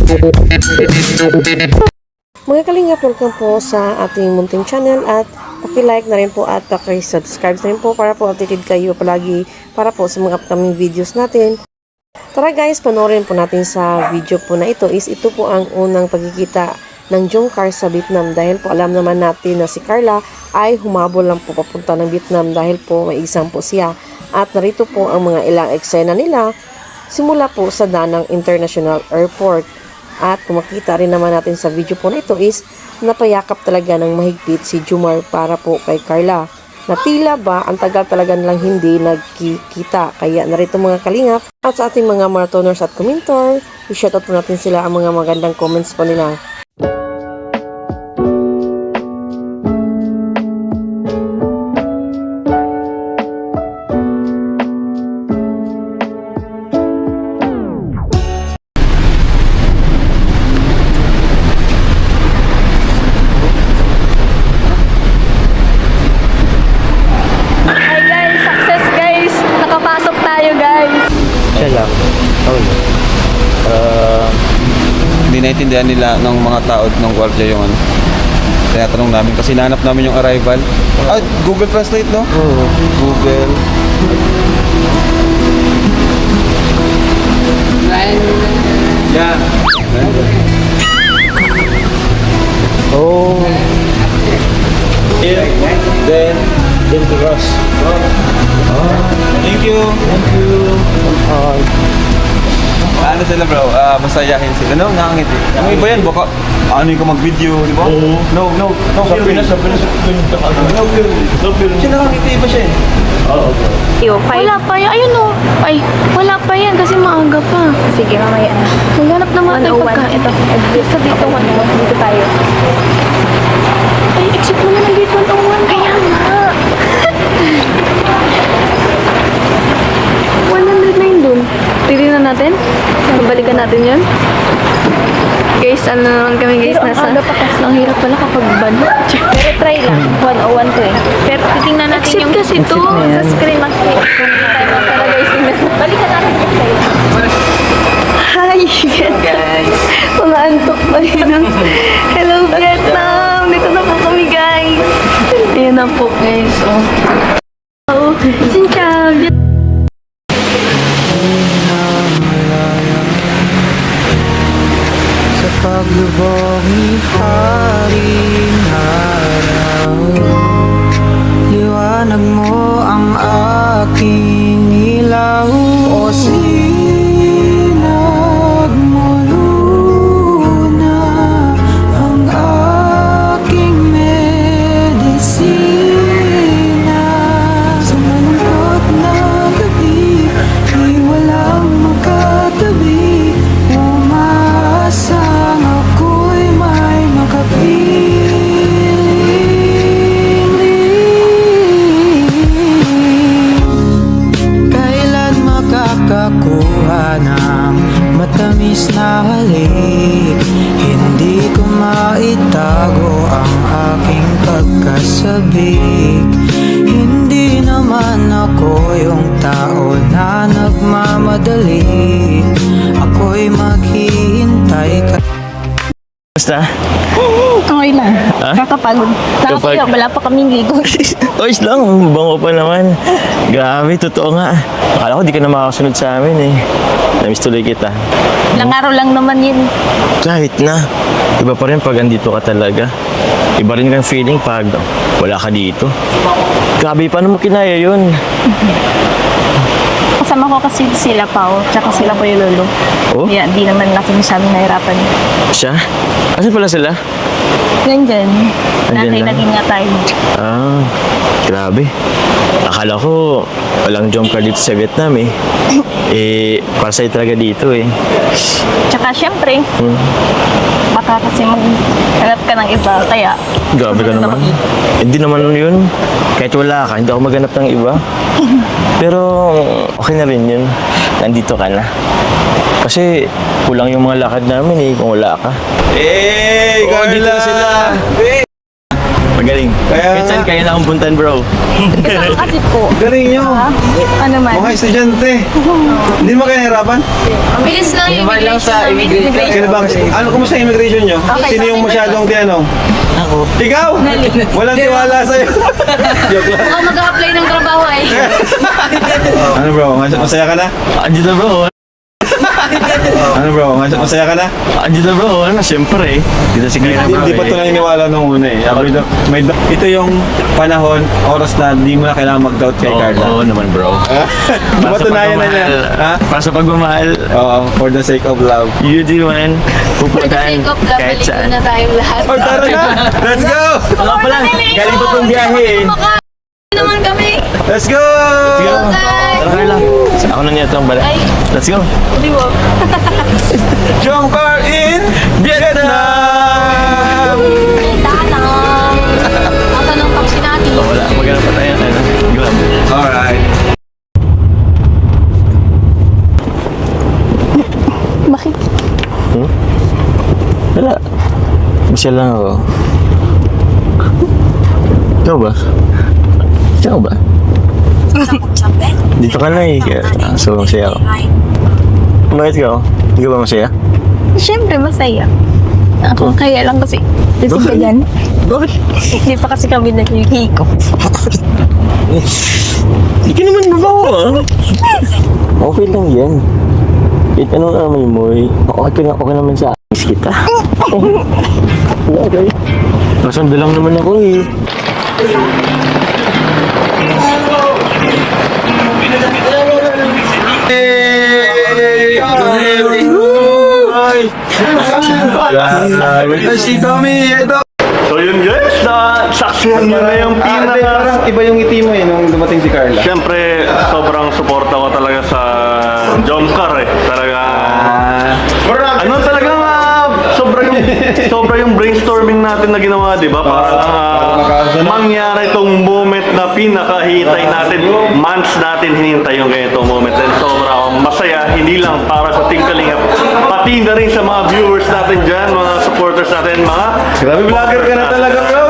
Mga kalingap, welcome po sa ating munting channel at paki-like na rin po at paki-subscribe na rin po para po updated kayo palagi para po sa mga upcoming videos natin. Tara guys, panoorin po natin sa video po na ito ito po ang unang pagkikita ng Jungkook sa Vietnam dahil po alam naman natin na si Carla ay humabol lang po papunta ng Vietnam dahil po may exam po siya at narito po ang mga ilang eksena nila simula po sa Danang International Airport. At kung makita rin naman natin sa video po na ito napayakap talaga ng mahigpit si Jomar para po kay Carla. Na tila ba ang tagal talaga nilang hindi nagkikita. Kaya narito mga kalingap at sa ating mga marathoners at commentor, i-shoutout po natin sila ang mga magandang comments po nila. Hindi naintindihan nila ng mga tao ng gwardiya yung ano. Tinatanong namin kasi nahanap namin yung arrival. Google Translate, no? Oo. Google. Yeah. Oh. Then to Ross. Thank you. Thank you. Ano sila bro? Masayahin sila. No, nakangiti. Ang iba yan, baka ano yung mag-video, di ba? Oo. No filming. Sa Pinas, no filming. Siya nakangiti ba siya eh? Oo. Wala pa yan. Ayun o. Ay, wala pa yan kasi maaga pa. Sige, mamaya na. Maghanap naman tayo pagkain. Ito. Dito, dito tayo. Ay, exit mo na dito. Kaya nga. 100 na yun dun. Titignan natin? Balikan natin yun? Guys, ano naman kami guys? Nasa... Ang hirap pala kapag bano. Pero try lang. 101 to eh. Pero titingnan natin Exit yung kasi to. sa screen makikita. Para guys, tingnan. Balikan natin yung guys. Hi, guys. Mga antok pa rin. Hello, Vietnam. Dito na po kami, guys. Ayan na po, guys. Oh. Xin chào. Sa paglubog ni Haring Araw, liwanag mo ang aking ilaw. O sinag mo luna ang aking medisina. Sa malungkot na gabi, di walang magkatabi. Umaasang ako'y may makapiling. Kailan makakakuha ng matamis na halik? Hindi ko maitago ang aking pagkasabik. Hindi naman ako yung tao na nagmamadali. Ako'y maghihintay ka. Basta? Okay lang. Ha? Kakapagod. Nakakaya, wala pa kaming ligo. Oyos lang, bango pa naman. Grabe, totoo nga. Akala ko di ka na makakasunod sa amin eh. Namiss tuloy kita. Ilang araw lang naman yun. Kahit na. Iba pa rin pag andito ka talaga. Iba rin kang feeling pag wala ka dito. Grabe, paano mo kinaya yun? Kasama ko kasi sila Pao, tsaka sila po yung lolo. Oh? Kaya di naman natin masyadong nahirapan. Siya? Asan pala sila? Nandyan. Nandyan lang? Naging nga tayo. Ah, grabe. Akala ko walang jump car dito sa Vietnam eh. Para sa'yo talaga dito eh. Tsaka syempre, baka kasi maghanap ka ng iba, kaya... Grabe ka naman. Hindi naman yun. Kahit wala ka, hindi ako maghanap ng iba. Pero okay na rin yun. Nandito ka na. Kasi kulang yung mga lakad namin eh kung wala ka. Hey, Oh, dito Carla! na sila. galing. Kaya Kahit saan nga. kaya na akong puntan, bro. Kasi po. Galing nyo. Ano man? Mga estudyante. Hindi mo kayo nahirapan? Bilis lang yung immigration. Sino ba? Ano, kumusta yung immigration nyo? Sino yung masyadong tinanong? Ako. Ikaw? Walang tiwala sa'yo. Joke lang. Mukhang mag-a-apply ng trabaho ay. Ano bro, masaya ka na? Andito, bro. Ano bro, masaya ka na? Andito, bro. Ano, siyempre. Dito si Kaya, bro. Hindi pa ito naniniwala nung una eh. Ito yung panahon, oras na hindi mo na kailangan mag-doubt kay Carla. Oo naman, bro. Matunayan na niya. Ha? Para sa pagmamahal, Oo, for the sake of love. you do man. For the Pupuntahan sake of love, kahit balikan saan. na tayong lahat. Oh, tara na! Let's go! Wala pa lang. Galing pa tong biyahe eh. Naman kami. Let's go! Let's go. Guys. Tara lang. Ako na niya itong bala. Let's go. Jumper in Vietnam! Tanang. Nasa ng taxi natin. Wala. Maghanap pa tayo. Ano? Grab. Alright. Bakit? Wala. Masya lang ako. Ikaw ba? Ikaw ba? Dito ka na eh. Kaya, so, masaya ako. Bakit ikaw? Hindi ka ba masaya? Siyempre, masaya. Ako, kaya lang kasi. Lasing ka dyan. Bakit? Hindi pa kasi kami nag-hikop. Hindi ka naman babawa ah. Okay lang yan. Kahit anong amoy mo eh. Okay naman sa amis kita. Okay. Masundo lang naman ako eh. Si Tommy, ito! So yun guys, saksihan nyo na yung pinaka... Parang iba yung ngiti mo eh nung dumating si Carla. Siyempre, sobrang suporta ko talaga sa Jomcar eh. Talaga... Ano talagang sobra yung brainstorming natin na ginawa, di ba? Para mangyari itong moment na pinakahintay natin. Months natin hinintay yung ganitong moment. And sobra akong masaya, hindi lang para sa Team Kalingap, pati na rin sa mga viewers natin dyan, mga supporters natin, mga... Grabe vlogger ka na talaga bro!